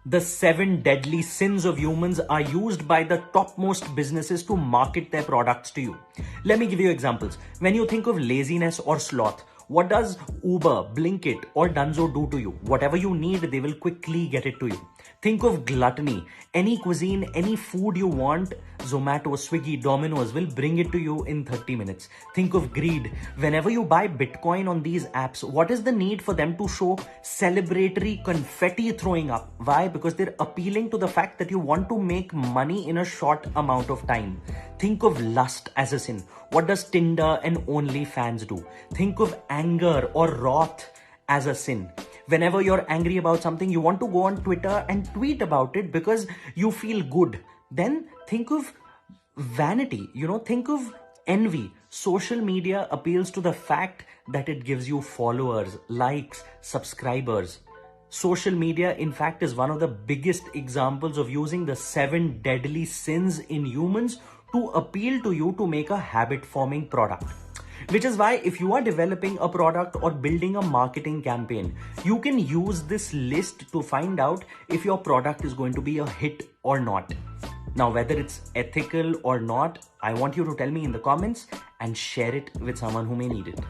The 7 deadly sins of humans are used by the topmost businesses to market their products to you. Let me give you examples. When you think of laziness or sloth, what does Uber, Blinkit, or Dunzo do to you? Whatever you need, they will quickly get it to you. Think of gluttony. Any cuisine, any food you want, Zomato, Swiggy, Dominos will bring it to you in 30 minutes. Think of greed. Whenever you buy Bitcoin on these apps, what is the need for them to show celebratory confetti throwing up? Why? Because they're appealing to the fact that you want to make money in a short amount of time. Think of lust as a sin. What does Tinder and OnlyFans do? Think of anger or wrath as a sin. Whenever you're angry about something, you want to go on Twitter and tweet about it because you feel good. Then think of vanity, think of envy. Social media appeals to the fact that it gives you followers, likes, subscribers. Social media, in fact, is one of the biggest examples of using the 7 deadly sins in humans to appeal to you to make a habit-forming product. Which is why if you are developing a product or building a marketing campaign, you can use this list to find out if your product is going to be a hit or not. Now, whether it's ethical or not, I want you to tell me in the comments and share it with someone who may need it.